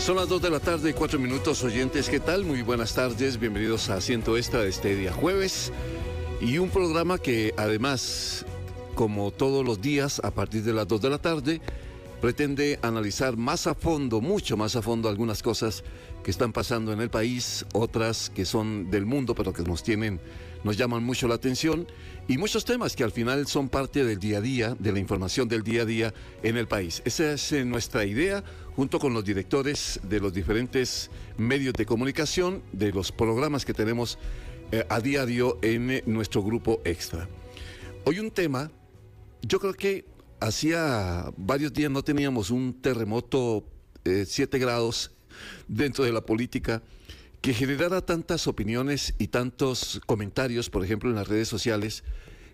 Son las 2 de la tarde, 4 minutos, oyentes. ¿Qué tal? Muy buenas tardes, bienvenidos a Asiento Extra de este día jueves. Y un programa que además, como todos los días, a partir de las 2 de la tarde, pretende analizar más a fondo, mucho más a fondo, algunas cosas que están pasando en el país, otras que son del mundo, pero que nos llaman mucho la atención, y muchos temas que al final son parte del día a día, de la información del día a día en el país. Esa es nuestra idea, junto con los directores de los diferentes medios de comunicación, de los programas que tenemos a diario en nuestro grupo Extra. Hoy un tema, yo creo que hacía varios días no teníamos un terremoto 7 grados dentro de la política que generara tantas opiniones y tantos comentarios, por ejemplo, en las redes sociales,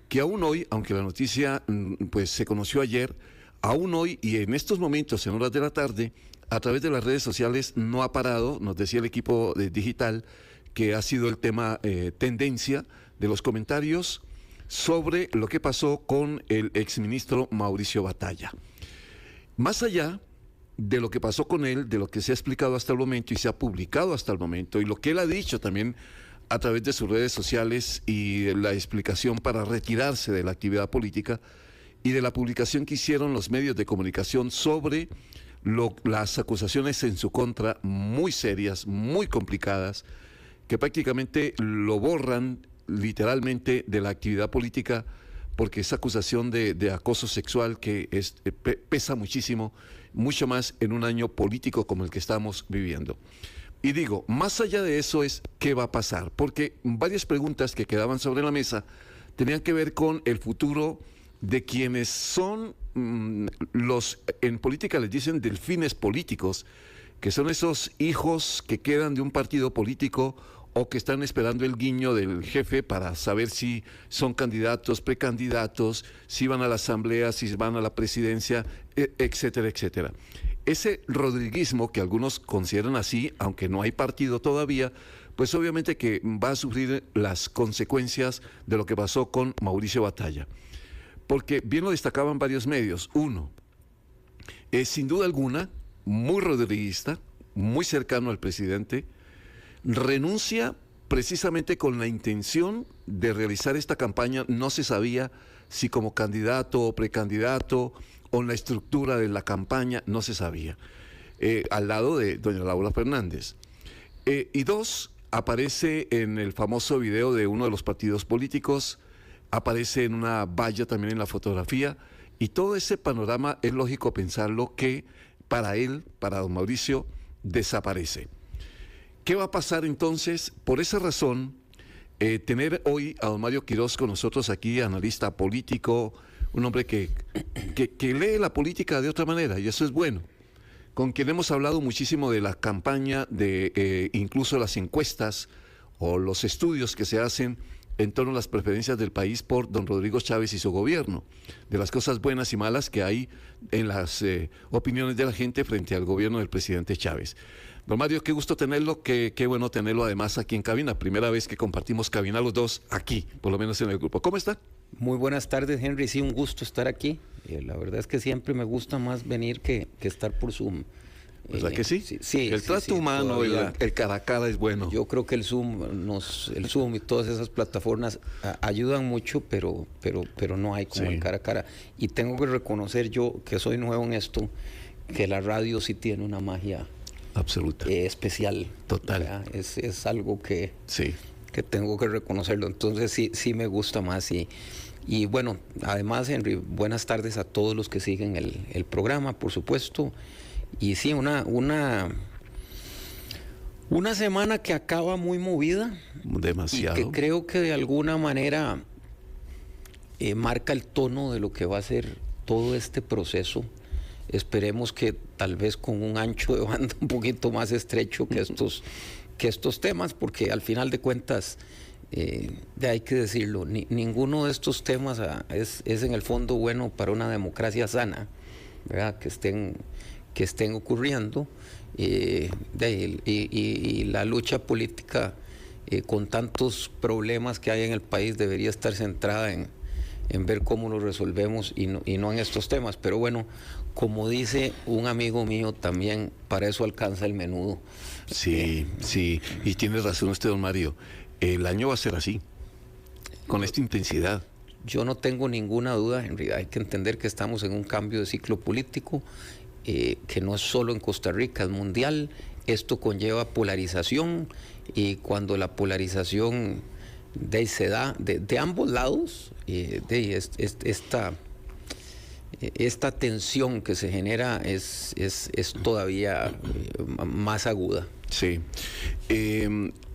que aún hoy, aunque la noticia pues se conoció ayer, aún hoy y en estos momentos, en horas de la tarde, a través de las redes sociales no ha parado, nos decía el equipo digital, que ha sido el tema tendencia de los comentarios sobre lo que pasó con el exministro Mauricio Batalla. Más allá de lo que pasó con él, de lo que se ha explicado hasta el momento y se ha publicado hasta el momento, y lo que él ha dicho también a través de sus redes sociales y la explicación para retirarse de la actividad política y de la publicación que hicieron los medios de comunicación sobre las acusaciones en su contra, muy serias, muy complicadas, que prácticamente lo borran literalmente de la actividad política, porque esa acusación de acoso sexual que pesa muchísimo, mucho más en un año político como el que estamos viviendo. Y digo, más allá de eso es ¿qué va a pasar? Porque varias preguntas que quedaban sobre la mesa tenían que ver con el futuro de quienes son en política les dicen delfines políticos, que son esos hijos que quedan de un partido político o que están esperando el guiño del jefe para saber si son candidatos, precandidatos, si van a la asamblea, si van a la presidencia, etcétera, etcétera. Ese rodriguismo, que algunos consideran así, aunque no hay partido todavía, pues obviamente que va a sufrir las consecuencias de lo que pasó con Mauricio Batalla. Porque bien lo destacaban varios medios. Uno, es sin duda alguna muy rodriguista, muy cercano al presidente, renuncia precisamente con la intención de realizar esta campaña. No se sabía si como candidato o precandidato o en la estructura de la campaña, no se sabía, al lado de doña Laura Fernández. Y dos, aparece en el famoso video de uno de los partidos políticos, aparece en una valla también en la fotografía, y todo ese panorama es lógico pensarlo que para él, para don Mauricio, desaparece. ¿Qué va a pasar entonces? Por esa razón, tener hoy a don Mario Quirós con nosotros aquí, analista político, un hombre que lee la política de otra manera, y eso es bueno, con quien hemos hablado muchísimo de la campaña, de incluso las encuestas o los estudios que se hacen en torno a las preferencias del país por don Rodrigo Chávez y su gobierno, de las cosas buenas y malas que hay en las opiniones de la gente frente al gobierno del presidente Chávez. Don Mario, qué gusto tenerlo, qué bueno tenerlo además aquí en cabina, primera vez que compartimos cabina los dos aquí, por lo menos en el grupo. ¿Cómo está? Muy buenas tardes, Henry, sí, un gusto estar aquí. La verdad es que siempre me gusta más venir que estar por Zoom. ¿Verdad que sí? Sí, el trato humano, el cara a cara es bueno. Yo creo que el Zoom y todas esas plataformas ayudan mucho, pero no hay como el cara a cara. Y tengo que reconocer yo, que soy nuevo en esto, que la radio sí tiene una magia absoluta, especial. Total. Es algo que tengo que reconocerlo. Entonces sí me gusta más. Y bueno, además, Henry, buenas tardes a todos los que siguen el programa, por supuesto. Y sí, una semana que acaba muy movida. Demasiado. Y que creo que de alguna manera marca el tono de lo que va a ser todo este proceso. Esperemos que tal vez con un ancho de banda un poquito más estrecho que estos temas, porque al final de cuentas, hay que decirlo, ninguno de estos temas es en el fondo bueno para una democracia sana, ¿verdad? Que estén ocurriendo, y la lucha política con tantos problemas que hay en el país debería estar centrada en ver cómo lo resolvemos y no en estos temas. Pero bueno, como dice un amigo mío también, para eso alcanza el menudo. Sí, sí, y tiene razón usted, don Mario. El año va a ser así, con esta intensidad. Yo no tengo ninguna duda, en realidad hay que entender que estamos en un cambio de ciclo político, que no es solo en Costa Rica, es mundial. Esto conlleva polarización, y cuando la polarización se da de ambos lados, esta tensión que se genera es todavía más aguda. Sí.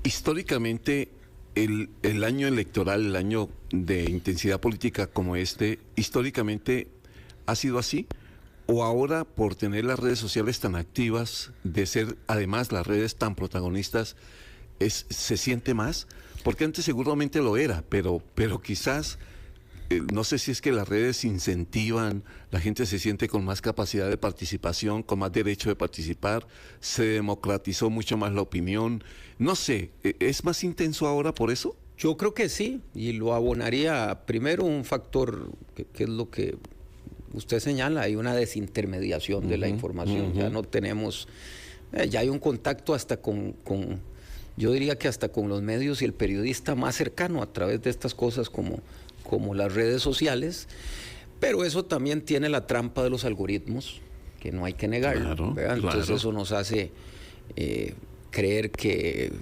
Históricamente, el año electoral, el año de intensidad política como este, históricamente ha sido así. ¿O ahora, por tener las redes sociales tan activas, de ser además las redes tan protagonistas, se siente más? Porque antes seguramente lo era, pero quizás, no sé si es que las redes incentivan, la gente se siente con más capacidad de participación, con más derecho de participar, se democratizó mucho más la opinión. No sé, ¿es más intenso ahora por eso? Yo creo que sí, y lo abonaría primero un factor que es lo que usted señala, hay una desintermediación de la información, ya no tenemos, ya hay un contacto hasta con, yo diría que hasta con los medios y el periodista más cercano a través de estas cosas como las redes sociales, pero eso también tiene la trampa de los algoritmos, que no hay que negarlo, claro, entonces claro. eso nos hace creer que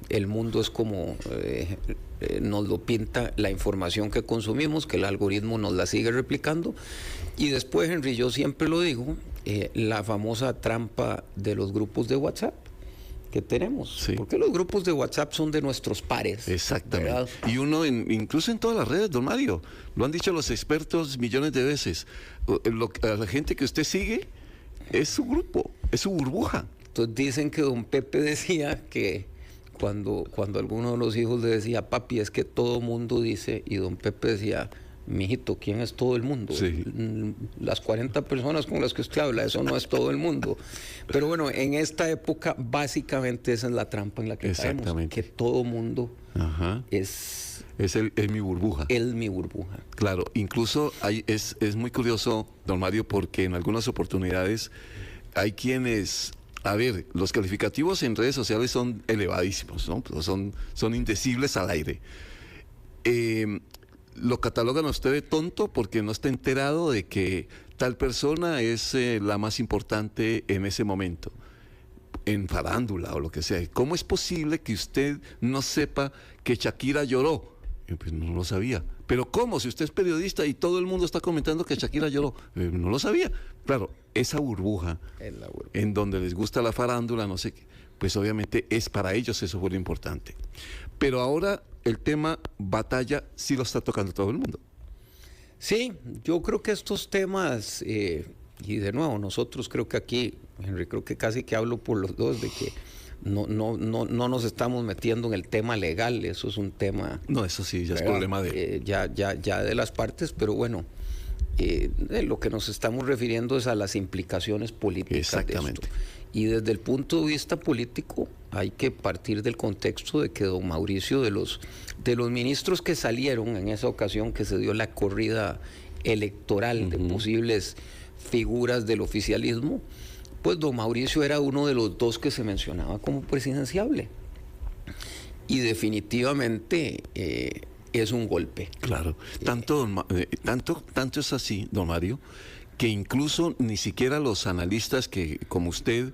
el mundo es como nos lo pinta la información que consumimos, que el algoritmo nos la sigue replicando. Y después, Henry, yo siempre lo digo, la famosa trampa de los grupos de WhatsApp que tenemos. Sí. Porque los grupos de WhatsApp son de nuestros pares. Exactamente. ¿Verdad? Y uno, incluso en todas las redes, don Mario, lo han dicho los expertos millones de veces, a la gente que usted sigue es su grupo, es su burbuja. Entonces dicen que don Pepe decía que cuando alguno de los hijos le decía, papi, es que todo mundo dice, y don Pepe decía, mijito, ¿quién es todo el mundo? Sí. Las 40 personas con las que usted habla, eso no es todo el mundo. Pero bueno, en esta época, básicamente esa es la trampa en la que caemos, que todo mundo es mi burbuja. Es mi burbuja. Claro, incluso es muy curioso, don Mario, porque en algunas oportunidades hay quienes... A ver, los calificativos en redes sociales son elevadísimos, ¿no? Son indecibles al aire. Lo catalogan a usted de tonto porque no está enterado de que tal persona es la más importante en ese momento, en farándula o lo que sea. ¿Cómo es posible que usted no sepa que Shakira lloró? Pues no lo sabía. ¿Pero cómo? Si usted es periodista y todo el mundo está comentando que Shakira lloró. No lo sabía. Claro, esa burbuja, en donde les gusta la farándula, no sé qué, pues obviamente es para ellos, eso fue lo importante. Pero ahora el tema batalla sí lo está tocando todo el mundo. Sí, yo creo que estos temas, y de nuevo, nosotros creo que aquí, Henry, creo que casi que hablo por los dos, de que no nos estamos metiendo en el tema legal, eso es un tema... No, eso sí, ya es problema de... ya de las partes, pero bueno, lo que nos estamos refiriendo es a las implicaciones políticas. Exactamente. De esto. Y desde el punto de vista político hay que partir del contexto de que don Mauricio, de los ministros que salieron en esa ocasión que se dio la corrida electoral de posibles figuras del oficialismo, pues don Mauricio era uno de los dos que se mencionaba como presidenciable. Y definitivamente es un golpe. Claro. Tanto es así, don Mario, que incluso ni siquiera los analistas que, como usted,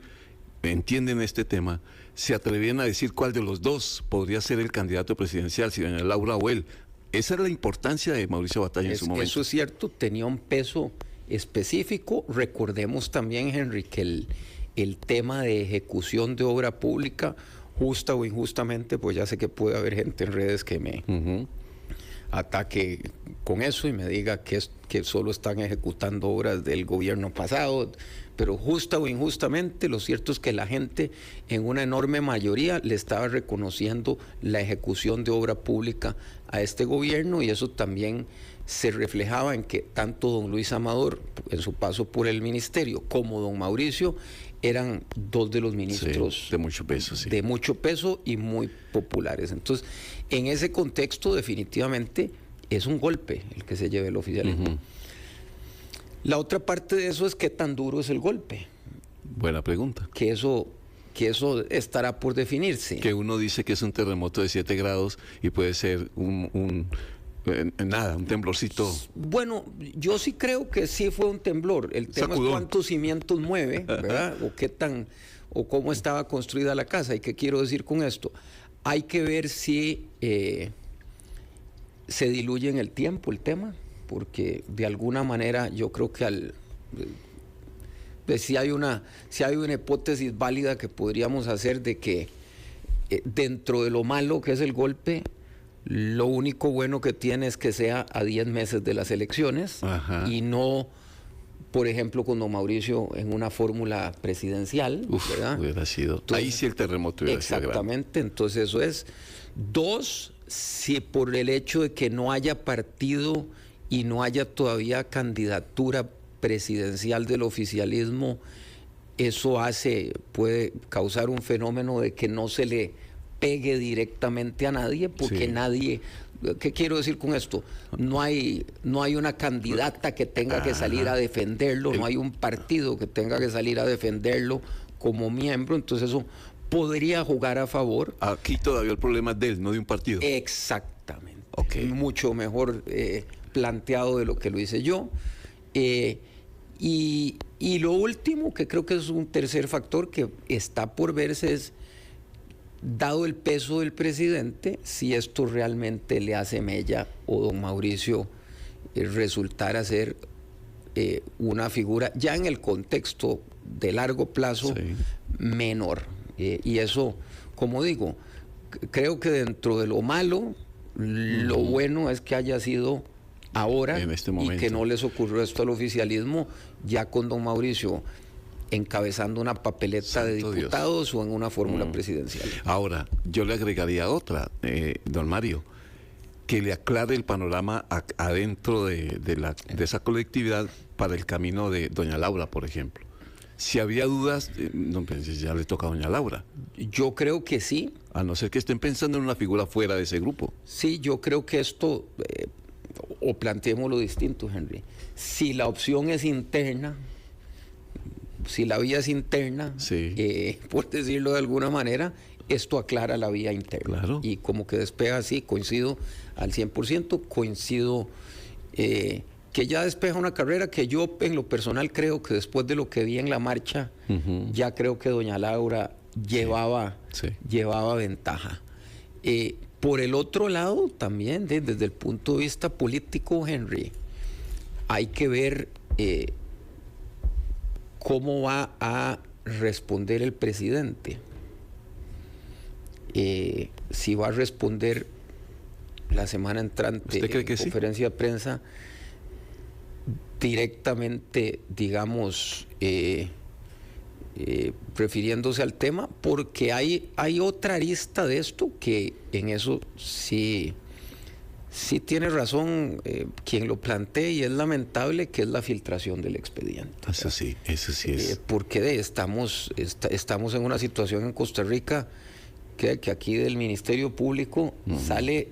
entienden este tema, se atrevían a decir cuál de los dos podría ser el candidato presidencial, si doña Laura o él. Esa era la importancia de Mauricio Batalla en su momento. Eso es cierto, tenía un peso específico. Recordemos también, Henry, que el tema de ejecución de obra pública, justa o injustamente, pues ya sé que puede haber gente en redes que me ataque con eso y me diga que solo están ejecutando obras del gobierno pasado, pero justa o injustamente, lo cierto es que la gente en una enorme mayoría le estaba reconociendo la ejecución de obra pública a este gobierno, y eso también se reflejaba en que tanto don Luis Amador, en su paso por el ministerio, como don Mauricio, eran dos de los ministros de mucho peso, sí. De mucho peso y muy populares. Entonces, en ese contexto, definitivamente, es un golpe el que se lleve el oficialismo. La otra parte de eso es qué tan duro es el golpe. Buena pregunta. Que eso estará por definirse. Que uno dice que es un terremoto de 7 grados y puede ser un temblorcito. Bueno, yo sí creo que sí fue un temblor. El tema Sacudón. es cuántos cimientos mueve, ¿verdad? O cómo estaba construida la casa. ¿Y qué quiero decir con esto? Hay que ver si se diluye en el tiempo el tema, porque de alguna manera yo creo que si hay una hipótesis válida que podríamos hacer de que dentro de lo malo que es el golpe, lo único bueno que tiene es que sea a 10 meses de las elecciones. Ajá. Y no, por ejemplo, con don Mauricio en una fórmula presidencial. ¿Verdad? Hubiera sido. Entonces, ahí sí el terremoto hubiera sido grande. Exactamente, entonces eso es. 2, si por el hecho de que no haya partido y no haya todavía candidatura presidencial del oficialismo, eso puede causar un fenómeno de que no se le pegue directamente a nadie, porque Sí. nadie, ¿qué quiero decir con esto? No hay una candidata que tenga que salir a defenderlo, no hay un partido que tenga que salir a defenderlo como miembro, entonces eso podría jugar a favor. Aquí todavía el problema es de él, no de un partido. Exactamente. Ok. Mucho mejor planteado de lo que lo hice yo. Y lo último, que creo que es un tercer factor que está por verse, es, dado el peso del presidente, si esto realmente le hace mella o don Mauricio resultara ser una figura, ya en el contexto de largo plazo, Sí. menor. Y eso, como digo, creo que dentro de lo malo, lo bueno es que haya sido ahora En este y momento. que no les ocurrió esto al oficialismo ya con don Mauricio encabezando una papeleta de Santo Dios. diputados o en una fórmula presidencial. Ahora, yo le agregaría otra, don Mario, que le aclare el panorama adentro de esa colectividad para el camino de doña Laura, por ejemplo. Si había dudas, no, pues ya le toca a doña Laura, Yo creo que sí, a no ser que estén pensando en una figura fuera de ese grupo. sí, yo creo que esto, o planteémoslo distinto, Henry, si la opción es interna, si la vía es interna, Sí. por decirlo de alguna manera, esto aclara la vía interna. Claro. Y como que despega, sí, coincido al 100%, coincido que ya despeja una carrera que yo en lo personal creo que después de lo que vi en la marcha, ya creo que doña Laura llevaba ventaja. Por el otro lado, también desde el punto de vista político, Henry, hay que ver cómo va a responder el presidente. Si va a responder la semana entrante ¿Usted cree en que sí? conferencia de prensa directamente, digamos, refiriéndose al tema, porque hay otra arista de esto que en eso sí tiene razón quien lo plantee, y es lamentable, que es la filtración del expediente. Eso sí es. Porque estamos en una situación en Costa Rica que aquí del Ministerio Público sale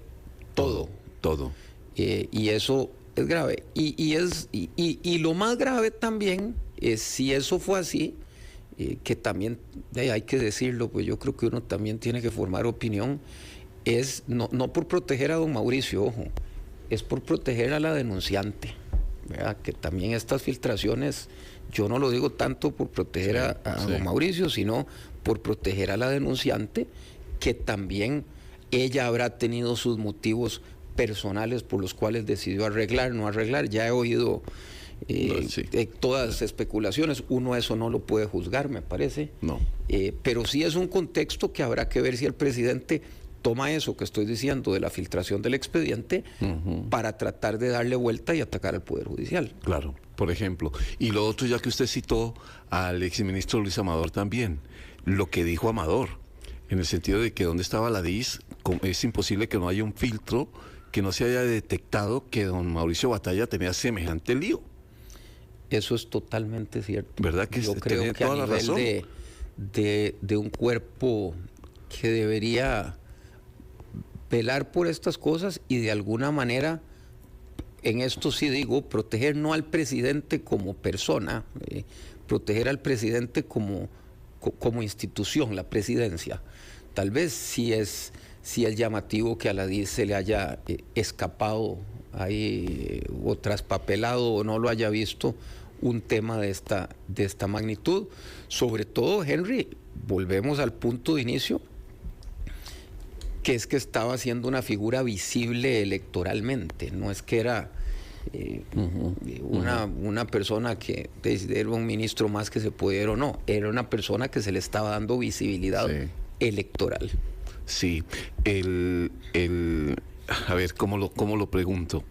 todo. Todo. Y eso es grave. Y lo más grave también es, si eso fue así, que también hay que decirlo, pues yo creo que uno también tiene que formar opinión, es no por proteger a don Mauricio, ojo, es por proteger a la denunciante, ¿verdad? Que también estas filtraciones, yo no lo digo tanto por proteger a don Mauricio, sino por proteger a la denunciante, que también ella habrá tenido sus motivos personales por los cuales decidió arreglar, no arreglar. Ya he oído todas las especulaciones. Uno eso no lo puede juzgar, me parece. No. Pero sí es un contexto que habrá que ver si el presidente toma eso que estoy diciendo de la filtración del expediente para tratar de darle vuelta y atacar al Poder Judicial. Claro, por ejemplo. Y lo otro, ya que usted citó al exministro Luis Amador también, lo que dijo Amador, en el sentido de que donde estaba la DIS, es imposible que no haya un filtro, que no se haya detectado que don Mauricio Batalla tenía semejante lío. Eso es totalmente cierto. ¿Verdad que yo creo que a nivel de un cuerpo que debería velar por estas cosas y de alguna manera en esto sí digo, proteger no al presidente como persona, proteger al presidente como institución, la presidencia. Tal vez sí es llamativo que a la DIS se le haya escapado ahí o traspapelado o no lo haya visto un tema de esta magnitud. Sobre todo, Henry, volvemos al punto de inicio, que es que estaba siendo una figura visible electoralmente, no es que era una persona que era un ministro más que se pudiera o no, era una persona que se le estaba dando visibilidad electoral. Sí, a ver, ¿cómo lo pregunto?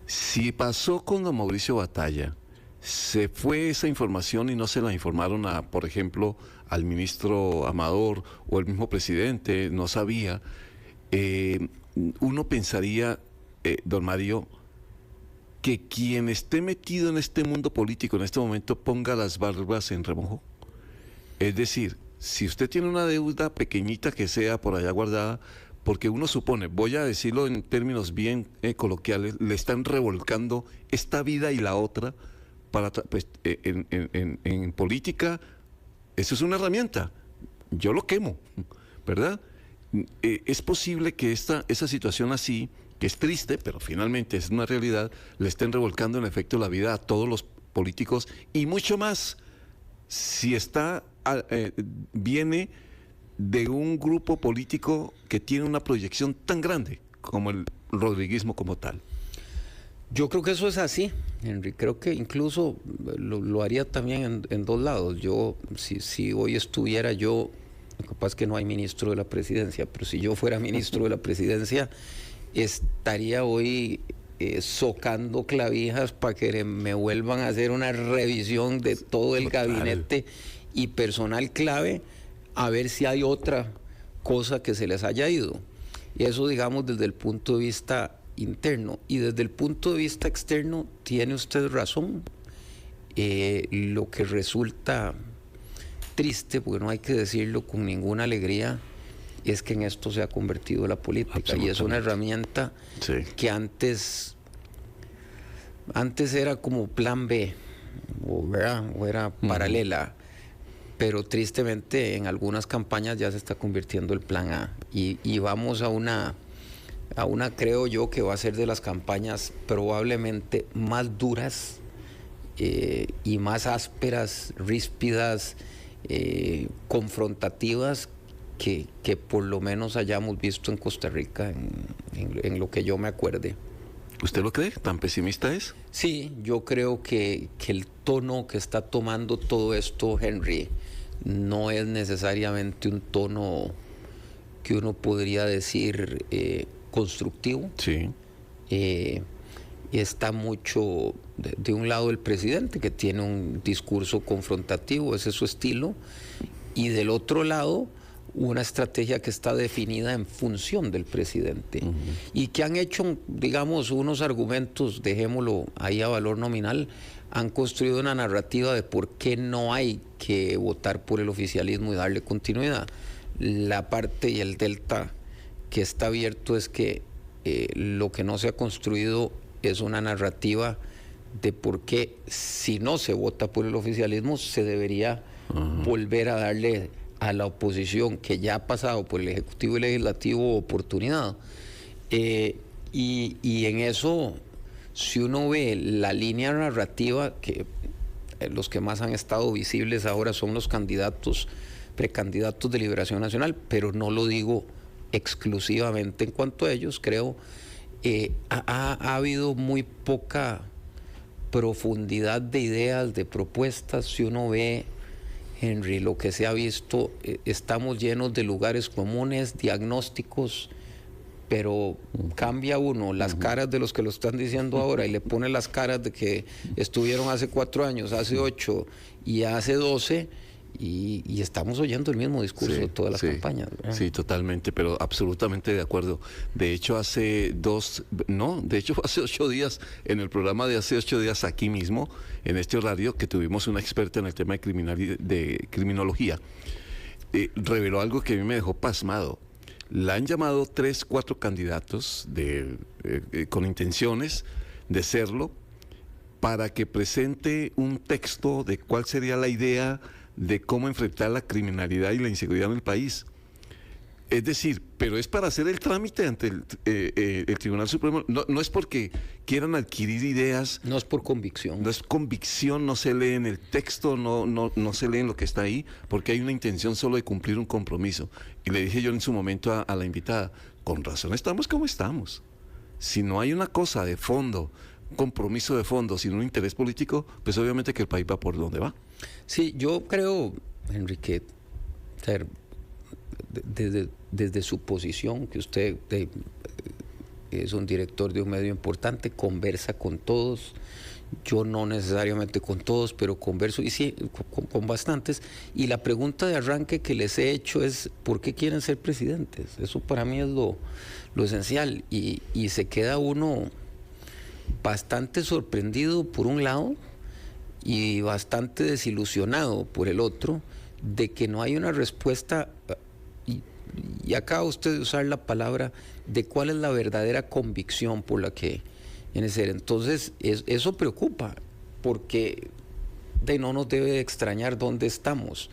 Si pasó con don Mauricio Batalla, se fue esa información y no se la informaron por ejemplo, al ministro Amador o el mismo presidente, no sabía, uno pensaría, don Mario, que quien esté metido en este mundo político en este momento ponga las barbas en remojo. Es decir, si usted tiene una deuda pequeñita que sea por allá guardada, porque uno supone, voy a decirlo en términos bien coloquiales, le están revolcando esta vida y la otra, pues, en política, eso es una herramienta. Yo lo quemo, ¿verdad? Es posible que esa situación así, que es triste, pero finalmente es una realidad, le estén revolcando en efecto la vida a todos los políticos y mucho más si viene de un grupo político que tiene una proyección tan grande como el rodriguismo como tal. Yo creo que eso es así, Henry. Creo que incluso lo haría también en dos lados. Yo, si hoy estuviera yo, capaz que no hay ministro de la presidencia, pero si yo fuera ministro de la presidencia, estaría hoy socando clavijas para que me vuelvan a hacer una revisión de todo el gabinete y personal clave, a ver si hay otra cosa que se les haya ido. Y eso, digamos, desde el punto de vista interno. Y desde el punto de vista externo, tiene usted razón. Lo que resulta triste, porque no hay que decirlo con ninguna alegría, es que en esto se ha convertido la política. Y es una herramienta que antes era como plan B, o era paralela. Pero tristemente en algunas campañas ya se está convirtiendo el plan A. Y vamos a una, creo yo, que va a ser de las campañas probablemente más duras y más ásperas, ríspidas, confrontativas que por lo menos hayamos visto en Costa Rica en lo que yo me acuerde. ¿Usted lo cree? ¿Tan pesimista es? Sí, yo creo que el tono que está tomando todo esto, Henry, no es necesariamente un tono que uno podría decir constructivo. Sí. Está mucho de un lado el presidente, que tiene un discurso confrontativo, ese es su estilo, y del otro lado una estrategia que está definida en función del presidente, y que han hecho, digamos, unos argumentos, dejémoslo ahí a valor nominal, han construido una narrativa de por qué no hay que votar por el oficialismo y darle continuidad. La parte y el delta que está abierto es que lo que no se ha construido es una narrativa de por qué, si no se vota por el oficialismo, se debería volver a darle a la oposición, que ya ha pasado por el Ejecutivo y Legislativo, oportunidad. Y en eso, si uno ve la línea narrativa, que los que más han estado visibles ahora son los precandidatos de Liberación Nacional, pero no lo digo exclusivamente en cuanto a ellos, creo, ha habido muy poca profundidad de ideas, de propuestas. Si uno ve, Henry, lo que se ha visto, estamos llenos de lugares comunes, diagnósticos, pero cambia uno las caras de los que lo están diciendo ahora y le pone las caras de que estuvieron hace 4 años, hace 8 y hace 12, y estamos oyendo el mismo discurso de todas las campañas, ¿verdad? Sí, totalmente, pero absolutamente de acuerdo. De hecho, hace 8 días, en el programa de hace 8 días aquí mismo, en este horario, que tuvimos una experta en el tema de criminología, reveló algo que a mí me dejó pasmado. La han llamado 3, 4 candidatos con intenciones de serlo, para que presente un texto de cuál sería la idea de cómo enfrentar la criminalidad y la inseguridad en el país. Es decir, pero es para hacer el trámite ante el Tribunal Supremo. No es porque quieran adquirir ideas. No es por convicción. No es convicción, no se lee en el texto, no se lee en lo que está ahí, porque hay una intención solo de cumplir un compromiso. Y le dije yo en su momento a la invitada, con razón estamos como estamos. Si no hay una cosa de fondo, un compromiso de fondo, sin un interés político, pues obviamente que el país va por donde va. Sí, yo creo, Enrique, desde su posición, que usted es un director de un medio importante, conversa con todos. Yo no necesariamente con todos, pero converso y sí, con bastantes. Y la pregunta de arranque que les he hecho es: ¿por qué quieren ser presidentes? Eso para mí es lo esencial. Y se queda uno bastante sorprendido por un lado y bastante desilusionado por el otro, de que no hay una respuesta. Y acaba usted de usar la palabra de cuál es la verdadera convicción por la que viene a ser. Entonces, eso preocupa, porque no nos debe extrañar dónde estamos.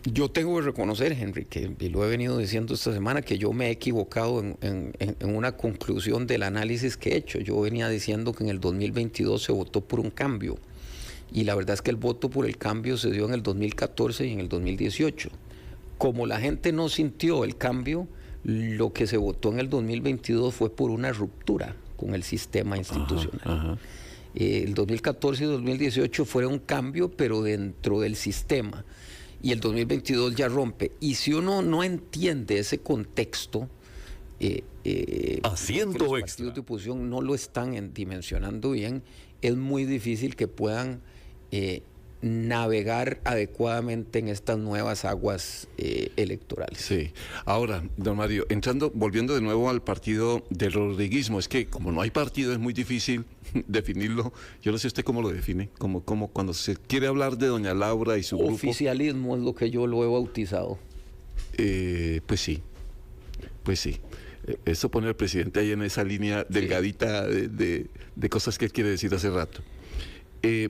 Yo tengo que reconocer, Henry, y lo he venido diciendo esta semana, que yo me he equivocado en una conclusión del análisis que he hecho. Yo venía diciendo que en el 2022 se votó por un cambio, y la verdad es que el voto por el cambio se dio en el 2014 y en el 2018. Como la gente no sintió el cambio, lo que se votó en el 2022 fue por una ruptura con el sistema institucional. Ajá. El 2014 y 2018 fue un cambio, pero dentro del sistema. Y el 2022 ya rompe. Y si uno no entiende ese contexto, Haciendo los partidos de oposición no lo están dimensionando bien, es muy difícil que puedan navegar adecuadamente en estas nuevas aguas electorales. Sí. Ahora, don Mario, volviendo de nuevo al partido del rodriguismo, es que como no hay partido es muy difícil definirlo. Yo no sé usted cómo lo define, como cuando se quiere hablar de doña Laura y su grupo. Oficialismo es lo que yo lo he bautizado. Pues sí. Eso pone al presidente ahí en esa línea delgadita de cosas que él quiere decir hace rato.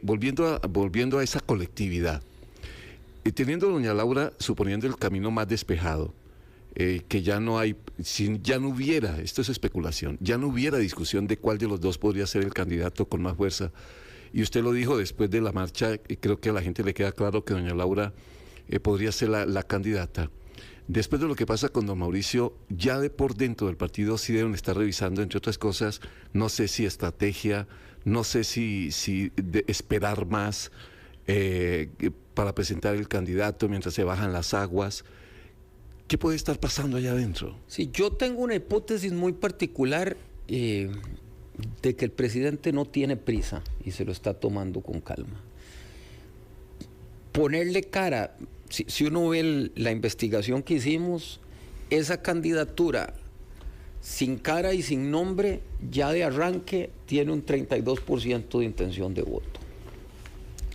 Volviendo a esa colectividad, teniendo a doña Laura, suponiendo el camino más despejado, que ya no hubiera, esto es especulación, ya no hubiera discusión de cuál de los dos podría ser el candidato con más fuerza. Y usted lo dijo después de la marcha, creo que a la gente le queda claro que doña Laura podría ser la candidata. Después de lo que pasa con don Mauricio, ya de por dentro del partido sí deben estar revisando, entre otras cosas, no sé si estrategia, no sé si de esperar más para presentar el candidato mientras se bajan las aguas. ¿Qué puede estar pasando allá adentro? Sí, yo tengo una hipótesis muy particular de que el presidente no tiene prisa y se lo está tomando con calma. Ponerle cara, si uno ve la investigación que hicimos, esa candidatura sin cara y sin nombre, ya de arranque tiene un 32% de intención de voto.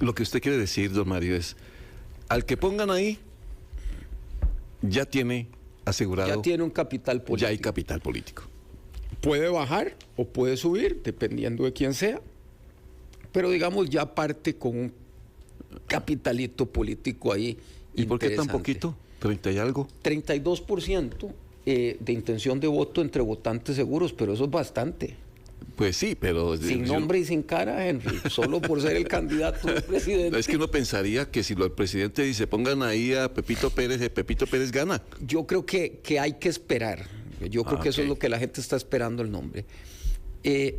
Lo que usted quiere decir, don Mario, es al que pongan ahí, ya tiene asegurado. Ya tiene un capital político. Ya hay capital político. Puede bajar o puede subir, dependiendo de quién sea, pero digamos ya parte con un capitalito político ahí. ¿Y por qué tan poquito? ¿30 y algo? 32% de intención de voto entre votantes seguros, pero eso es bastante. Pues sí, pero... Sin nombre y sin cara, Henry, solo por ser el candidato del presidente. Es que uno pensaría que si el presidente dice pongan ahí a Pepito Pérez, Pepito Pérez gana. Yo creo que hay que esperar. Yo creo que eso es lo que la gente está esperando, el nombre.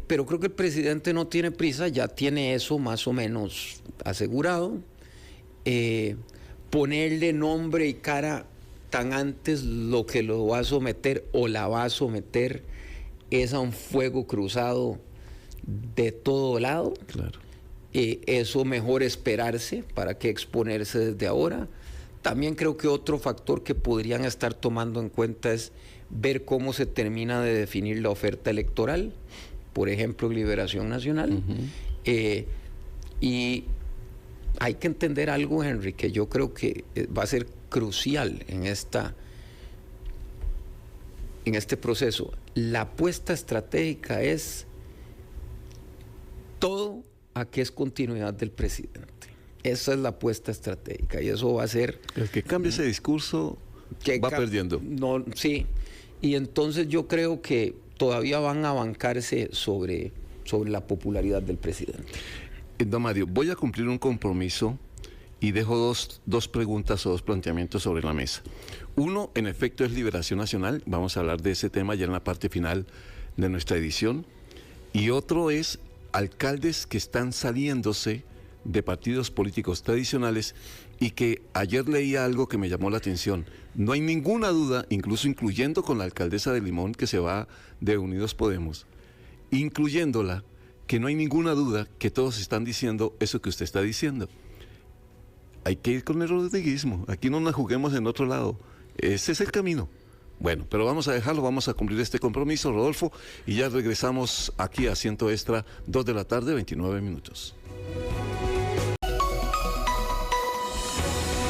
Pero creo que el presidente no tiene prisa, ya tiene eso más o menos asegurado. Ponerle nombre y cara tan antes lo que lo va a someter o la va a someter es a un fuego cruzado de todo lado. Claro. Eso mejor esperarse para que exponerse desde ahora. También creo que otro factor que podrían estar tomando en cuenta es ver cómo se termina de definir la oferta electoral, por ejemplo, Liberación Nacional. Uh-huh. Y hay que entender algo, Henry, que yo creo que va a ser crucial en este proceso. La apuesta estratégica es todo a que es continuidad del presidente. Esa es la apuesta estratégica y eso va a ser... El que cambie ese discurso va perdiendo. No, sí, y entonces yo creo que todavía van a bancarse sobre la popularidad del presidente. Don Mario, voy a cumplir un compromiso y dejo dos preguntas o dos planteamientos sobre la mesa. Uno, en efecto, es Liberación Nacional. Vamos a hablar de ese tema ya en la parte final de nuestra edición. Y otro es alcaldes que están saliéndose de partidos políticos tradicionales y que ayer leía algo que me llamó la atención. No hay ninguna duda, incluso incluyendo con la alcaldesa de Limón que se va de Unidos Podemos, incluyéndola, que no hay ninguna duda que todos están diciendo eso que usted está diciendo. Hay que ir con el rodriguismo, aquí no nos juguemos en otro lado, ese es el camino. Bueno, pero vamos a dejarlo, vamos a cumplir este compromiso, Rodolfo, y ya regresamos aquí a Asiento Extra, 2 de la tarde, 29 minutos.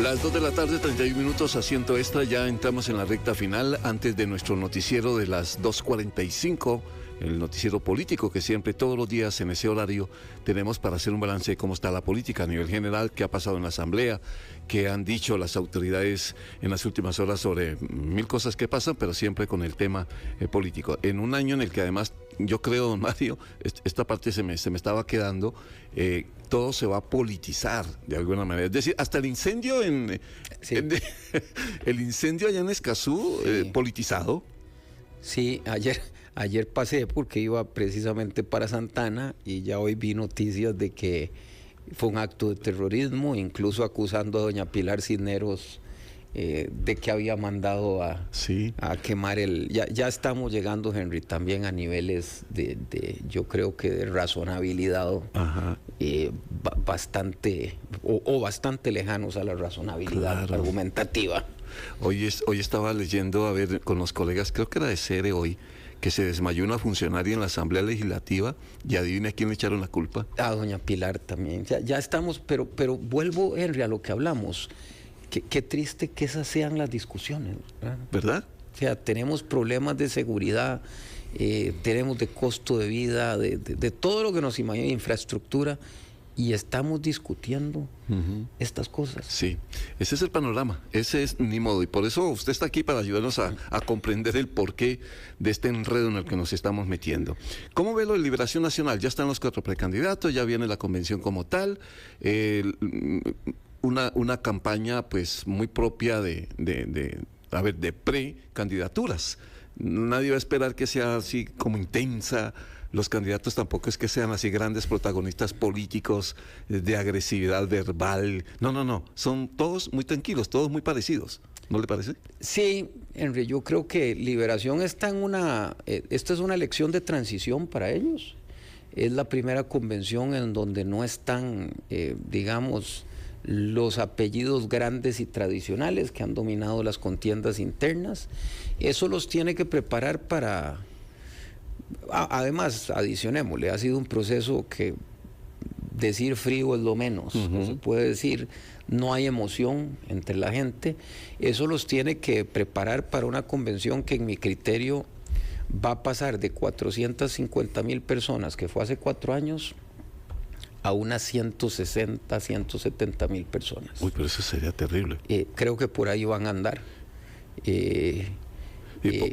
Las 2 de la tarde, 31 minutos, Asiento Extra, ya entramos en la recta final antes de nuestro noticiero de las 2:45, el noticiero político que siempre, todos los días en ese horario, tenemos para hacer un balance de cómo está la política a nivel general, qué ha pasado en la Asamblea, qué han dicho las autoridades en las últimas horas sobre mil cosas que pasan, pero siempre con el tema político. En un año en el que además, yo creo, don Mario, esta parte se me estaba quedando, todo se va a politizar de alguna manera. Es decir, hasta el incendio sí. El incendio allá en Escazú, sí. Politizado. Sí, ayer pasé porque iba precisamente para Santana y ya hoy vi noticias de que fue un acto de terrorismo, incluso acusando a doña Pilar Cisneros de que había mandado a quemar Ya estamos llegando, Henry, también a niveles yo creo que de razonabilidad bastante lejanos a la razonabilidad argumentativa. Hoy estaba leyendo, a ver, con los colegas, creo que era de CR hoy, que se desmayó una funcionaria en la Asamblea Legislativa y adivine a quién le echaron la culpa. A doña Pilar también. Ya estamos, pero vuelvo, Henry, a lo que hablamos. Qué triste que esas sean las discusiones, ¿verdad? O sea, tenemos problemas de seguridad, tenemos de costo de vida, de todo lo que nos imaginamos, infraestructura, y estamos discutiendo estas cosas. Sí, ese es el panorama, ese es ni modo, y por eso usted está aquí para ayudarnos a comprender el porqué de este enredo en el que nos estamos metiendo. ¿Cómo ve lo de Liberación Nacional? Ya están los 4 precandidatos, ya viene la convención como tal, una campaña pues muy propia de precandidaturas. Nadie va a esperar que sea así como intensa. Los candidatos tampoco es que sean así grandes protagonistas políticos de agresividad verbal. No. Son todos muy tranquilos, todos muy parecidos. ¿No le parece? Sí, Henry, yo creo que Liberación está esta es una elección de transición para ellos. Es la primera convención en donde no están, digamos, los apellidos grandes y tradicionales que han dominado las contiendas internas. Eso los tiene que preparar para... Además, adicionémosle, ha sido un proceso que decir frío es lo menos. Se puede decir, no hay emoción entre la gente. Eso los tiene que preparar para una convención que, en mi criterio, va a pasar de 450,000 personas, que fue hace 4 años, a unas 160, 170,000 personas. Uy, pero eso sería terrible. Creo que por ahí van a andar.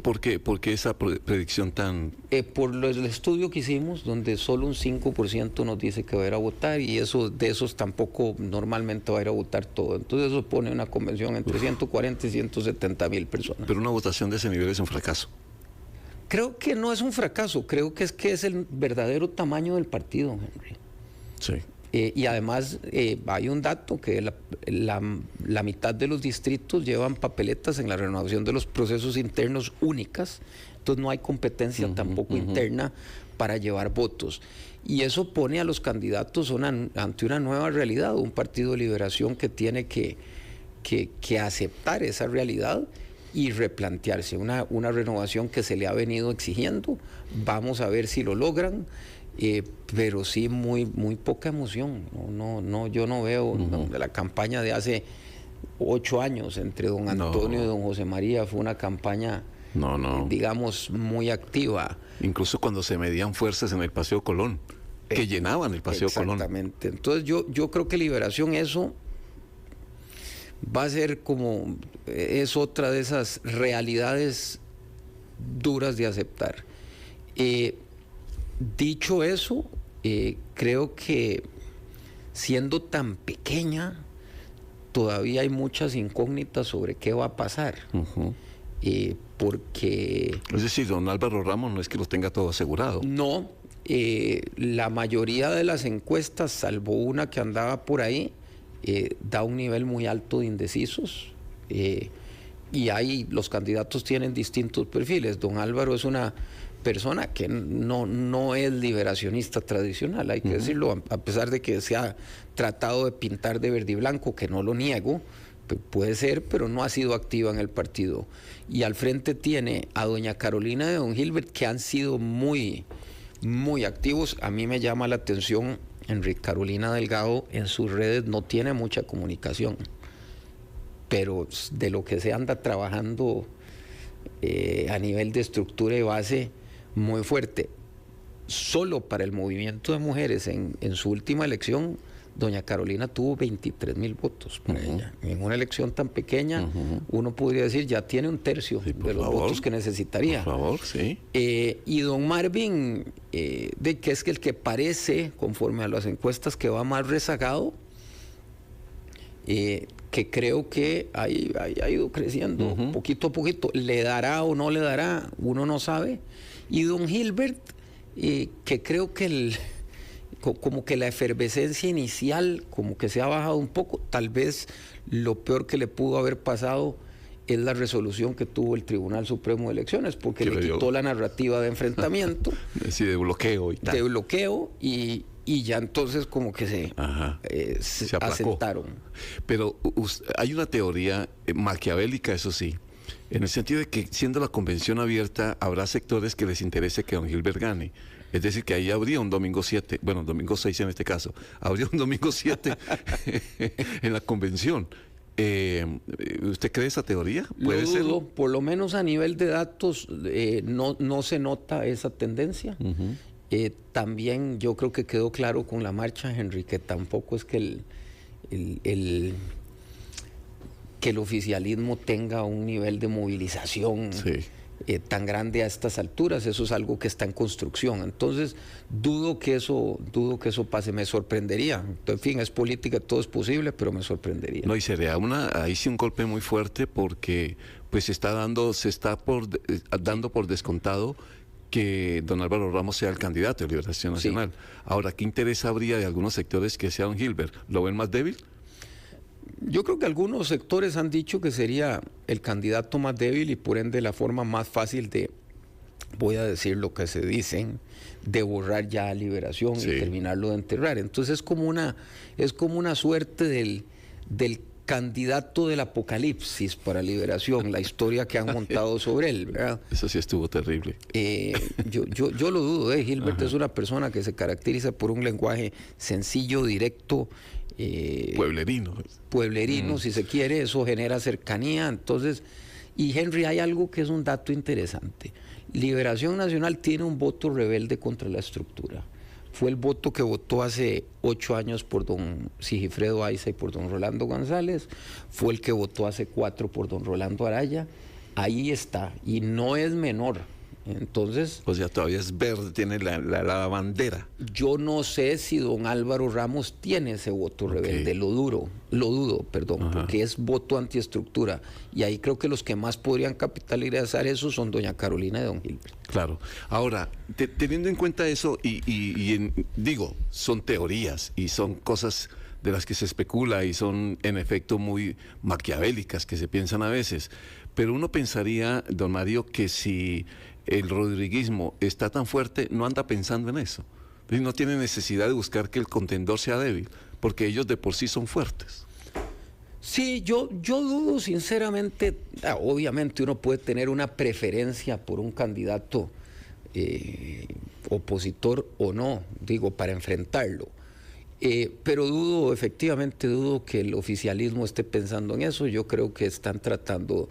¿Por qué esa predicción tan...? Por el estudio que hicimos, donde solo un 5% nos dice que va a ir a votar, y de esos tampoco normalmente va a ir a votar todo. Entonces eso pone una convención entre 140 y 170,000 personas. Pero una votación de ese nivel es un fracaso. Creo que no es un fracaso, creo que es el verdadero tamaño del partido, Henry. Sí. Y además hay un dato que la mitad de los distritos llevan papeletas en la renovación de los procesos internos únicas, entonces no hay competencia tampoco interna para llevar votos. Y eso pone a los candidatos ante una nueva realidad, un partido de liberación que tiene que aceptar esa realidad y replantearse una renovación que se le ha venido exigiendo. Vamos a ver si lo logran. Pero sí muy poca emoción. Yo no veo de la campaña de hace 8 años entre don Antonio y don José María. Fue una campaña, digamos, muy activa. Incluso cuando se medían fuerzas en el Paseo Colón. que llenaban el Paseo Colón. Exactamente. Entonces yo creo que Liberación eso va a ser como, es otra de esas realidades duras de aceptar. Dicho eso, creo que siendo tan pequeña, todavía hay muchas incógnitas sobre qué va a pasar. Porque... Es decir, don Álvaro Ramos no es que lo tenga todo asegurado. No, la mayoría de las encuestas, salvo una que andaba por ahí, da un nivel muy alto de indecisos. Y ahí los candidatos tienen distintos perfiles. Don Álvaro es una persona que no es liberacionista tradicional, hay que decirlo, a pesar de que se ha tratado de pintar de verde y blanco, que no lo niego, puede ser, pero no ha sido activa en el partido. Y al frente tiene a doña Carolina de don Gilbert, que han sido muy, muy activos. A mí me llama la atención, Enrique Carolina Delgado en sus redes no tiene mucha comunicación, pero de lo que se anda trabajando a nivel de estructura y base, muy fuerte. Solo para el movimiento de mujeres en su última elección, doña Carolina tuvo 23,000 votos para ella. En una elección tan pequeña, uno podría decir, ya tiene un tercio de los votos que necesitaría. Por favor, sí. Y don Marvin, de que es el que parece, conforme a las encuestas, que va más rezagado, que creo que ha ido creciendo poquito a poquito. ¿Le dará o no le dará? Uno no sabe. Y don Gilbert, que creo que como que la efervescencia inicial como que se ha bajado un poco. Tal vez lo peor que le pudo haber pasado es la resolución que tuvo el Tribunal Supremo de Elecciones, porque le quitó la narrativa de enfrentamiento. Sí, de bloqueo y tal. De bloqueo y ya entonces como que se asentaron. Pero hay una teoría maquiavélica, eso sí, en el sentido de que siendo la convención abierta, habrá sectores que les interese que don Gilbert gane. Es decir, que ahí habría un domingo 7, bueno, domingo 6 en este caso, habría un domingo 7 en la convención. ¿Usted cree esa teoría? ¿Puede ser? Por lo menos a nivel de datos no se nota esa tendencia. También yo creo que quedó claro con la marcha, Henry, que tampoco es que el oficialismo tenga un nivel de movilización tan grande a estas alturas. Eso es algo que está en construcción. Entonces, dudo que eso pase. Me sorprendería. En fin, es política, todo es posible, pero me sorprendería. No, y sería ahí sí un golpe muy fuerte, porque pues se está dando por descontado que don Álvaro Ramos sea el candidato de Liberación Nacional. Ahora, ¿qué interés habría de algunos sectores que sea don Gilbert? ¿Lo ven más débil? Yo creo que algunos sectores han dicho que sería el candidato más débil y por ende la forma más fácil de, voy a decir lo que se dicen, de borrar ya a Liberación y terminarlo de enterrar. Entonces es como una suerte del candidato del apocalipsis para Liberación, la historia que han montado sobre él, ¿verdad? Eso sí estuvo terrible. Yo lo dudo. Gilbert es una persona que se caracteriza por un lenguaje sencillo, directo, pueblerino, si se quiere. Eso genera cercanía. Entonces, y Henry, hay algo que es un dato interesante. Liberación Nacional tiene un voto rebelde contra la estructura. Fue el voto que votó hace 8 años por don Sigifredo Aiza y por don Rolando González. Fue el que votó hace 4 por don Rolando Araya. Ahí está, y no es menor. Entonces, o sea, todavía es verde, tiene la bandera. Yo no sé si don Álvaro Ramos tiene ese voto rebelde, lo dudo, porque es voto antiestructura. Y ahí creo que los que más podrían capitalizar eso son doña Carolina y don Gilbert. Claro. Ahora, teniendo en cuenta eso, digo, son teorías y son cosas de las que se especula y son en efecto muy maquiavélicas que se piensan a veces. Pero uno pensaría, don Mario, que si el rodriguismo está tan fuerte, no anda pensando en eso. No tiene necesidad de buscar que el contendor sea débil, porque ellos de por sí son fuertes. Sí, yo dudo sinceramente. Obviamente uno puede tener una preferencia por un candidato opositor o no, digo, para enfrentarlo. Pero efectivamente dudo que el oficialismo esté pensando en eso. Yo creo que están tratando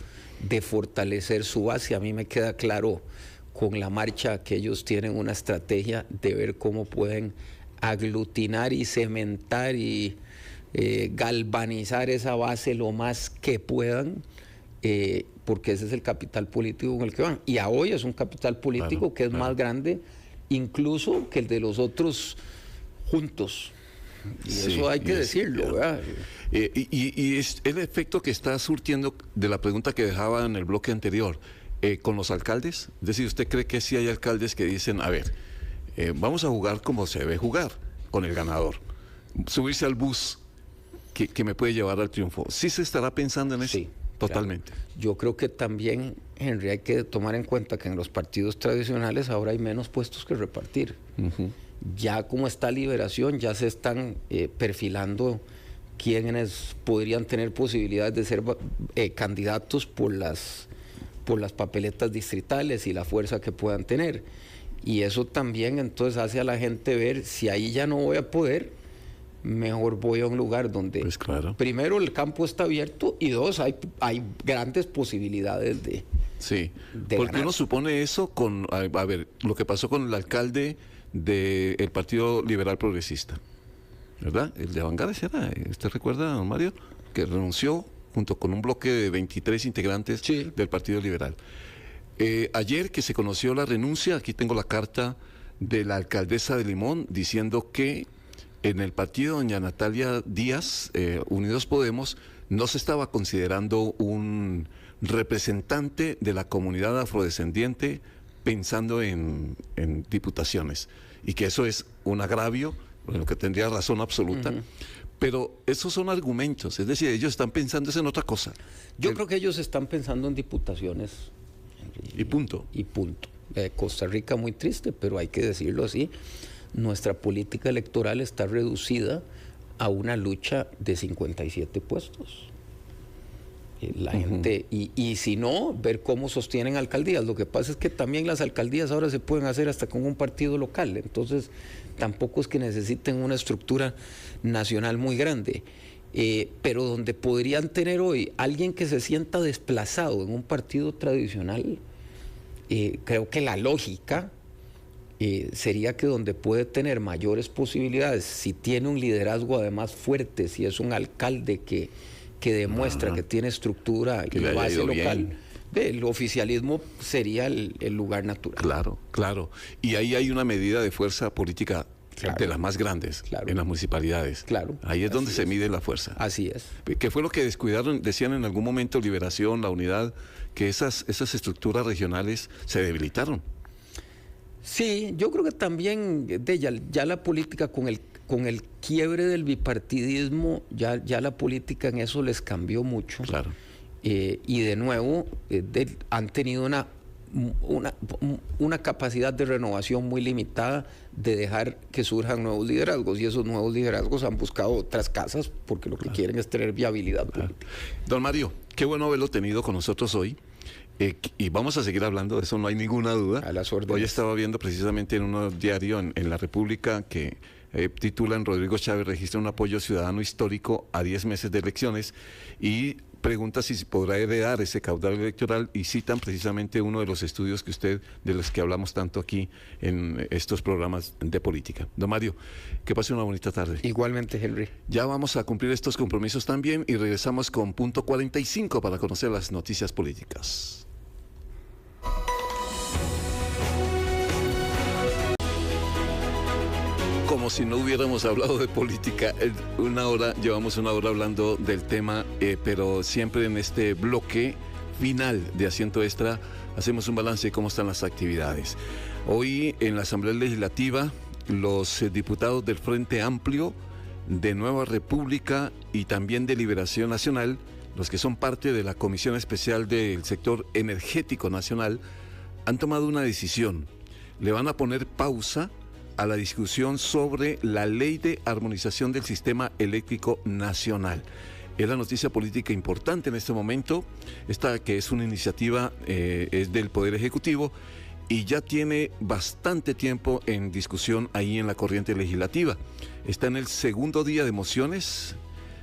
de fortalecer su base. A mí me queda claro con la marcha que ellos tienen una estrategia de ver cómo pueden aglutinar y cementar y galvanizar esa base lo más que puedan, porque ese es el capital político con el que van. Y a hoy es un capital político, claro, que es más grande incluso que el de los otros juntos. Y sí, eso hay que decirlo, ¿verdad? Y es el efecto que está surtiendo de la pregunta que dejaba en el bloque anterior, con los alcaldes. Es decir, ¿usted cree que sí hay alcaldes que dicen, a ver, vamos a jugar como se debe jugar, con el ganador? Subirse al bus que me puede llevar al triunfo. ¿Sí se estará pensando en eso? Sí. Totalmente. Claro. Yo creo que también, Henry, hay que tomar en cuenta que en los partidos tradicionales ahora hay menos puestos que repartir. Uh-huh. Ya como está Liberación, ya se están perfilando quienes podrían tener posibilidades de ser candidatos por las papeletas distritales y la fuerza que puedan tener. Y eso también entonces hace a la gente ver, si ahí ya no voy a poder, mejor voy a un lugar donde, pues claro, primero el campo está abierto y dos, hay grandes posibilidades de sí, porque ganar. Uno supone eso con, a ver, lo que pasó con el alcalde del Partido Liberal Progresista, ¿verdad? El de Avangares era, ¿usted recuerda, don Mario? Que renunció junto con un bloque de 23 integrantes, sí, del Partido Liberal. Ayer que se conoció la renuncia, aquí tengo la carta de la alcaldesa de Limón diciendo que en el partido doña Natalia Díaz, Unidos Podemos, no se estaba considerando un representante de la comunidad afrodescendiente pensando en diputaciones, y que eso es un agravio, en lo que tendría razón absoluta. Uh-huh. Pero esos son argumentos, es decir, ellos están pensando en otra cosa. Yo creo que ellos están pensando en diputaciones. Y punto. Y punto. Costa Rica muy triste, pero hay que decirlo así. Nuestra política electoral está reducida a una lucha de 57 puestos. La gente, y si no, ver cómo sostienen alcaldías. Lo que pasa es que también las alcaldías ahora se pueden hacer hasta con un partido local, entonces tampoco es que necesiten una estructura nacional muy grande. Pero donde podrían tener hoy alguien que se sienta desplazado en un partido tradicional, creo que la lógica sería que donde puede tener mayores posibilidades, si tiene un liderazgo además fuerte, si es un alcalde que demuestra que tiene estructura y base local, el oficialismo sería el lugar natural. Claro, claro. Y ahí hay una medida de fuerza política, claro, de las más grandes, claro, en las municipalidades. Claro. Ahí es donde se mide la fuerza. Así es. ¿Qué fue lo que descuidaron? Decían en algún momento Liberación, la Unidad, que esas estructuras regionales se debilitaron. Sí, yo creo que también ya la política con el quiebre del bipartidismo, ya la política en eso les cambió mucho. Claro. Y de nuevo han tenido una capacidad de renovación muy limitada, de dejar que surjan nuevos liderazgos, y esos nuevos liderazgos han buscado otras casas porque lo que quieren es tener viabilidad política. Don Mario, qué bueno haberlo tenido con nosotros hoy. Y vamos a seguir hablando de eso, no hay ninguna duda. A las órdenes. Hoy estaba viendo precisamente en un diario en La República que titulan Rodrigo Chávez registra un apoyo ciudadano histórico a 10 meses de elecciones, y pregunta si podrá heredar ese caudal electoral, y citan precisamente uno de los estudios de los que hablamos tanto aquí en estos programas de política. Don Mario, que pase una bonita tarde. Igualmente, Henry. Ya vamos a cumplir estos compromisos también y regresamos con punto 45 para conocer las noticias políticas. Como si no hubiéramos hablado de política, llevamos una hora hablando del tema, pero siempre en este bloque final de Asiento Extra hacemos un balance de cómo están las actividades. Hoy en la Asamblea Legislativa, los diputados del Frente Amplio, de Nueva República y también de Liberación Nacional, los que son parte de la Comisión Especial del Sector Energético Nacional, han tomado una decisión. Le van a poner pausa a la discusión sobre la Ley de Armonización del Sistema Eléctrico Nacional. Es la noticia política importante en este momento, esta que es una iniciativa es del Poder Ejecutivo y ya tiene bastante tiempo en discusión ahí en la corriente legislativa. Está en el segundo día de mociones,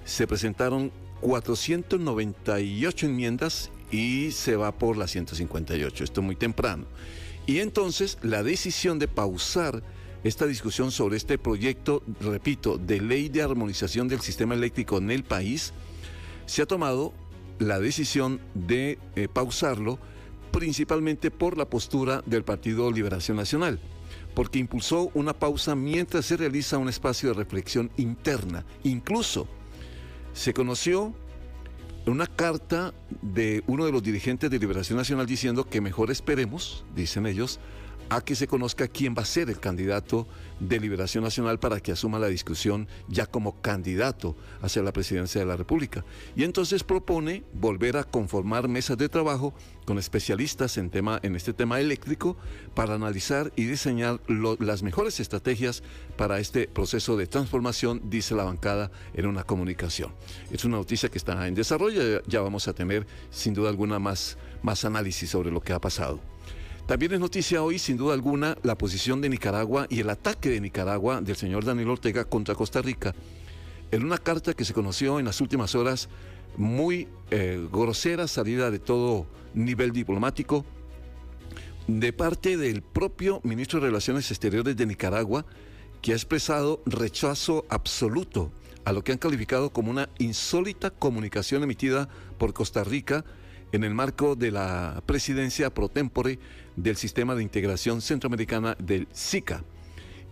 se presentaron 498 enmiendas y se va por las 158, esto muy temprano. Y entonces la decisión de pausar esta discusión sobre este proyecto, repito, de ley de armonización del sistema eléctrico en el país, se ha tomado la decisión de pausarlo, principalmente por la postura del Partido Liberación Nacional, porque impulsó una pausa mientras se realiza un espacio de reflexión interna. Incluso se conoció una carta de uno de los dirigentes de Liberación Nacional diciendo que mejor esperemos, dicen ellos, a que se conozca quién va a ser el candidato de Liberación Nacional para que asuma la discusión ya como candidato hacia la presidencia de la República. Y entonces propone volver a conformar mesas de trabajo con especialistas en este tema eléctrico para analizar y diseñar las mejores estrategias para este proceso de transformación, dice la bancada en una comunicación. Es una noticia que está en desarrollo, ya vamos a tener sin duda alguna más análisis sobre lo que ha pasado. También es noticia hoy, sin duda alguna, la posición de Nicaragua y el ataque de Nicaragua del señor Daniel Ortega contra Costa Rica. En una carta que se conoció en las últimas horas, muy grosera, salida de todo nivel diplomático, de parte del propio ministro de Relaciones Exteriores de Nicaragua, que ha expresado rechazo absoluto a lo que han calificado como una insólita comunicación emitida por Costa Rica en el marco de la presidencia pro tempore del Sistema de Integración Centroamericana del SICA.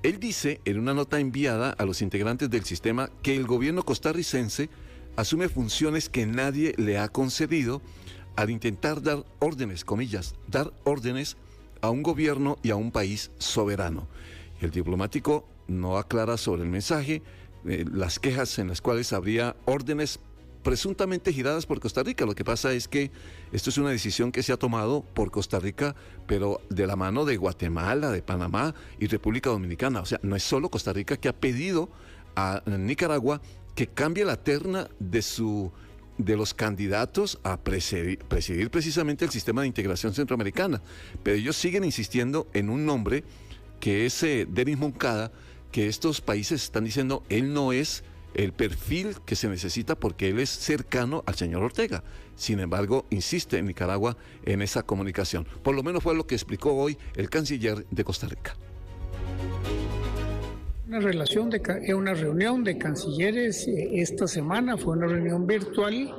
Él dice en una nota enviada a los integrantes del sistema que el gobierno costarricense asume funciones que nadie le ha concedido al intentar dar órdenes, comillas, dar órdenes a un gobierno y a un país soberano. El diplomático no aclara sobre el mensaje, las quejas en las cuales habría órdenes presuntamente giradas por Costa Rica. Lo que pasa es que esto es una decisión que se ha tomado por Costa Rica, pero de la mano de Guatemala, de Panamá y República Dominicana. O sea, no es solo Costa Rica que ha pedido a Nicaragua que cambie la terna de los candidatos a presidir precisamente el sistema de integración centroamericana. Pero ellos siguen insistiendo en un nombre que es Denis Moncada, que estos países están diciendo él no es el perfil que se necesita porque él es cercano al señor Ortega. Sin embargo, insiste en Nicaragua en esa comunicación. Por lo menos fue lo que explicó hoy el canciller de Costa Rica. Una reunión de cancilleres esta semana, fue una reunión virtual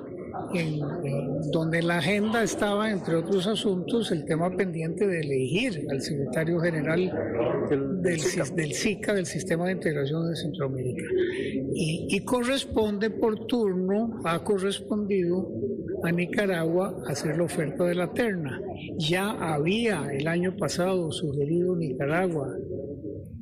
donde la agenda estaba, entre otros asuntos, el tema pendiente de elegir al secretario general del SICA, del Sistema de Integración de Centroamérica. Y corresponde por turno, ha correspondido a Nicaragua hacer la oferta de la terna. Ya había el año pasado sugerido Nicaragua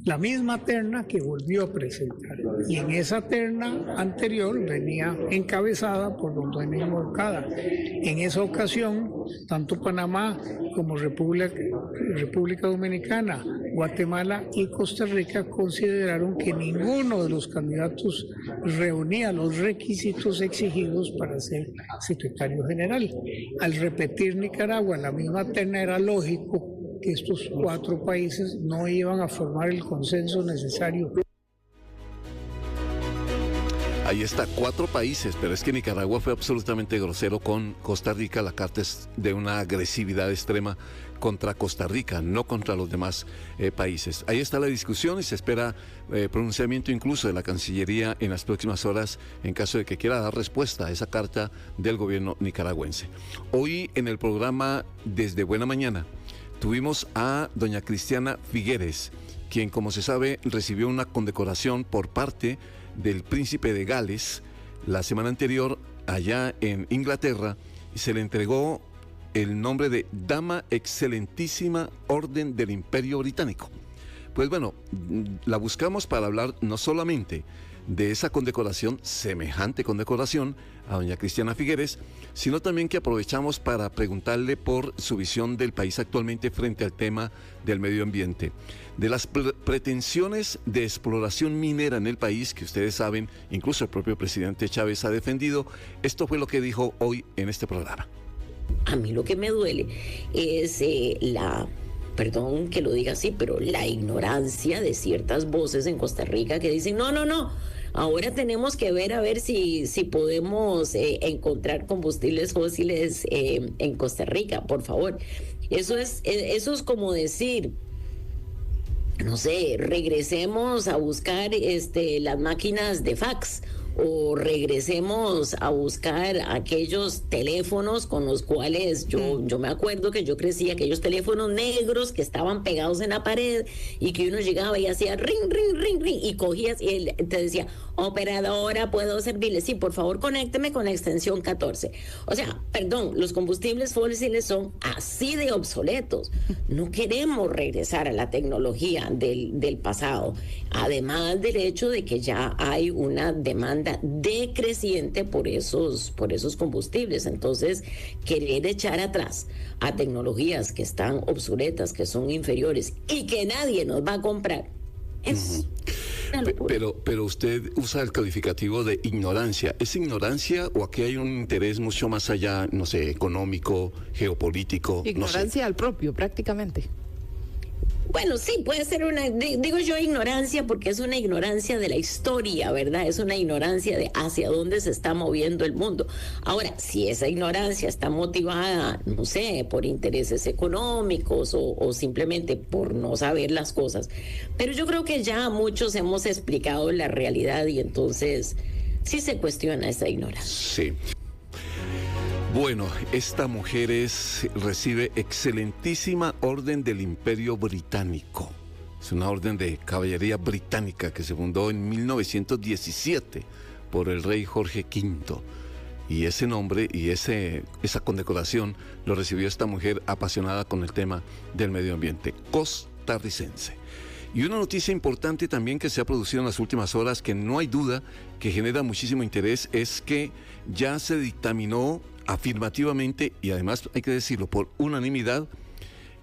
la misma terna que volvió a presentar, y en esa terna anterior venía encabezada por don Daniel Moncada. En esa ocasión, tanto Panamá como República Dominicana, Guatemala y Costa Rica consideraron que ninguno de los candidatos reunía los requisitos exigidos para ser secretario general. Al repetir Nicaragua la misma terna, era lógico que estos 4 países no iban a formar el consenso necesario. Ahí está, 4 países, pero es que Nicaragua fue absolutamente grosero con Costa Rica. La carta es de una agresividad extrema contra Costa Rica, no contra los demás países. Ahí está la discusión y se espera pronunciamiento incluso de la Cancillería en las próximas horas en caso de que quiera dar respuesta a esa carta del gobierno nicaragüense. Hoy en el programa Desde Buena Mañana tuvimos a doña Cristiana Figueres, quien, como se sabe, recibió una condecoración por parte del príncipe de Gales la semana anterior allá en Inglaterra, y se le entregó el nombre de Dama Excelentísima Orden del Imperio Británico. Pues bueno, la buscamos para hablar no solamente de esa condecoración, semejante condecoración a doña Cristiana Figueres, sino también que aprovechamos para preguntarle por su visión del país actualmente frente al tema del medio ambiente, de las pretensiones de exploración minera en el país, que ustedes saben, incluso el propio presidente Chávez ha defendido. Esto fue lo que dijo hoy en este programa. A mí lo que me duele es perdón que lo diga así, pero la ignorancia de ciertas voces en Costa Rica que dicen, no, ahora tenemos que ver a ver si podemos encontrar combustibles fósiles en Costa Rica, por favor. Eso es como decir, no sé, regresemos a buscar las máquinas de fax, o regresemos a buscar aquellos teléfonos con los cuales yo me acuerdo que yo crecí, aquellos teléfonos negros que estaban pegados en la pared y que uno llegaba y hacía ring, ring, ring, ring, y cogías y él te decía, operadora, ¿puedo servirle? Sí, por favor, conécteme con la extensión 14. O sea, perdón, los combustibles fósiles son así de obsoletos. No queremos regresar a la tecnología del pasado. Además del hecho de que ya hay una demanda decreciente por esos combustibles. Entonces, querer echar atrás a tecnologías que están obsoletas, que son inferiores y que nadie nos va a comprar, es una locura. Pero usted usa el calificativo de ignorancia. ¿Es ignorancia o aquí hay un interés mucho más allá, no sé, económico, geopolítico? Ignorancia no sé. al propio, prácticamente. Bueno, sí, puede ser digo yo ignorancia porque es una ignorancia de la historia, ¿verdad? Es una ignorancia de hacia dónde se está moviendo el mundo. Ahora, si esa ignorancia está motivada, no sé, por intereses económicos o simplemente por no saber las cosas, pero yo creo que ya muchos hemos explicado la realidad y entonces sí se cuestiona esa ignorancia. Sí. Bueno, esta mujer recibe excelentísima orden del Imperio Británico. Es una orden de caballería británica que se fundó en 1917 por el rey Jorge V. Y ese nombre y esa condecoración lo recibió esta mujer apasionada con el tema del medio ambiente, costarricense. Y una noticia importante también que se ha producido en las últimas horas, que no hay duda que genera muchísimo interés, es que ya se dictaminó afirmativamente, y además hay que decirlo por unanimidad,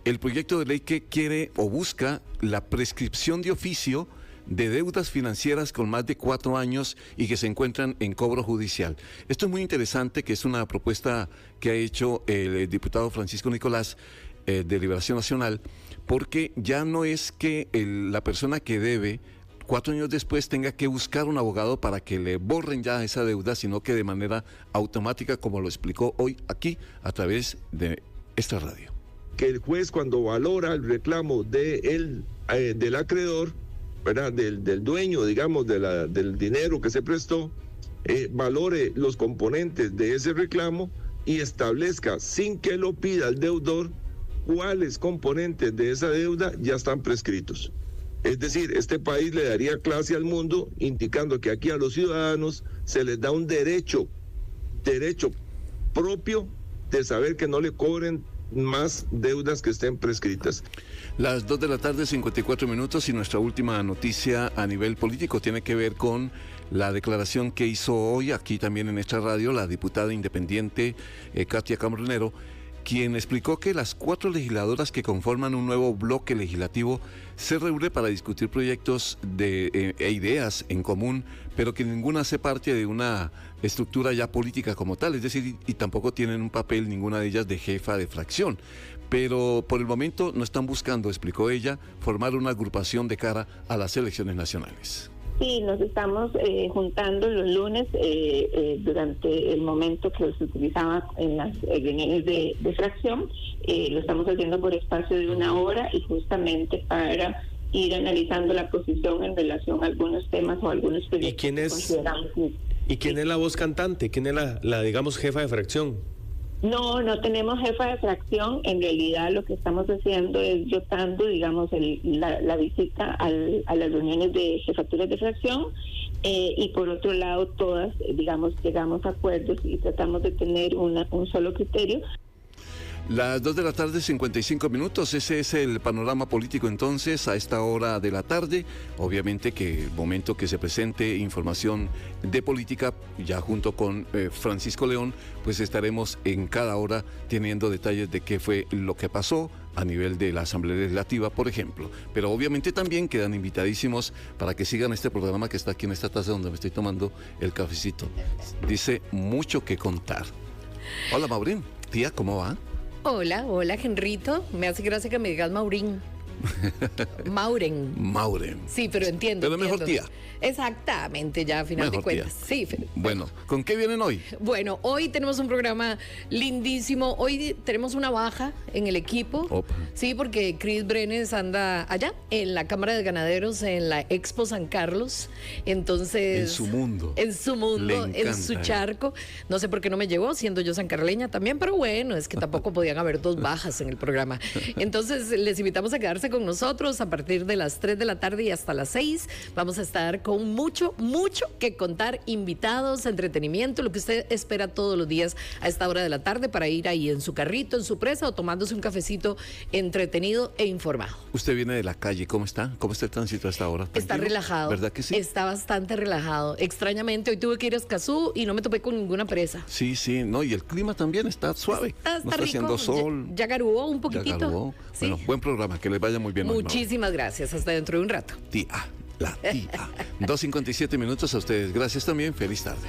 el proyecto de ley que quiere o busca la prescripción de oficio de deudas financieras con más de 4 años y que se encuentran en cobro judicial. Esto es muy interesante, que es una propuesta que ha hecho el diputado Francisco Nicolás de Liberación Nacional, porque ya no es que la persona que debe 4 años después tenga que buscar un abogado para que le borren ya esa deuda, sino que de manera automática, como lo explicó hoy aquí a través de esta radio. Que el juez, cuando valora el reclamo del acreedor, ¿verdad? Del dueño, digamos, del dinero que se prestó, valore los componentes de ese reclamo y establezca, sin que lo pida el deudor, cuáles componentes de esa deuda ya están prescritos. Es decir, este país le daría clase al mundo, indicando que aquí a los ciudadanos se les da un derecho propio de saber que no le cobren más deudas que estén prescritas. Las 2 de la tarde, 54 minutos, y nuestra última noticia a nivel político tiene que ver con la declaración que hizo hoy aquí también en esta radio la diputada independiente Katia Cambronero, quien explicó que las 4 legisladoras que conforman un nuevo bloque legislativo se reúnen para discutir proyectos e ideas en común, pero que ninguna hace parte de una estructura ya política como tal, es decir, y tampoco tienen un papel ninguna de ellas de jefa de fracción. Pero por el momento no están buscando, explicó ella, formar una agrupación de cara a las elecciones nacionales. Sí, nos estamos juntando los lunes durante el momento que se utilizaba en las reuniones de fracción. Lo estamos haciendo por espacio de 1 hora y justamente para ir analizando la posición en relación a algunos temas o algunos proyectos. ¿Y quién es la voz cantante? ¿Quién es la digamos, jefa de fracción? No tenemos jefa de fracción. En realidad lo que estamos haciendo es rotando, digamos, la visita a las reuniones de jefaturas de fracción y por otro lado todas, digamos, llegamos a acuerdos y tratamos de tener un solo criterio. Las 2 de la tarde, 55 minutos, ese es el panorama político entonces a esta hora de la tarde. Obviamente que el momento que se presente información de política, ya junto con Francisco León, pues estaremos en cada hora teniendo detalles de qué fue lo que pasó a nivel de la Asamblea Legislativa, por ejemplo. Pero obviamente también quedan invitadísimos para que sigan este programa que está aquí en esta taza donde me estoy tomando el cafecito. Dice mucho que contar. Hola, Maurín. Tía, ¿cómo va? Hola, Henrito. Me hace gracia que me digas Maurín. Mauren. Mauren. Sí, pero entiendo. Pero mejor tía. Exactamente, ya a final Mejor de cuentas. tía. Sí, Felipe. Bueno, ¿con qué vienen hoy? Bueno, hoy tenemos un programa lindísimo. Hoy tenemos una baja en el equipo. Opa. Sí, porque Chris Brenes anda allá en la Cámara de Ganaderos, en la Expo San Carlos. Entonces. En su mundo. En su mundo, en su charco. No sé por qué no me llegó, siendo yo sancarleña también, pero bueno, es que tampoco podían haber dos bajas en el programa. Entonces, les invitamos a quedarse con nosotros a partir de las 3 de la tarde y hasta las 6. Vamos a estar con mucho que contar, invitados, entretenimiento, lo que usted espera todos los días a esta hora de la tarde para ir ahí en su carrito, en su presa o tomándose un cafecito entretenido e informado. Usted viene de la calle, ¿cómo está? ¿Cómo está el tránsito a esta hora? Está ¿Tranquilo? relajado. ¿Verdad que sí? Está bastante relajado. Extrañamente, hoy tuve que ir a Escazú y no me topé con ninguna presa. Sí, no, y el clima también está suave. Está no está rico. haciendo sol. Ya garuó un poquitito. Ya garuó. Sí. Bueno, buen programa, que les vaya muy bien. Muchísimas gracias. Hasta dentro de un rato. Tía, la tía. 2:57 minutos a ustedes. Gracias también. Feliz tarde.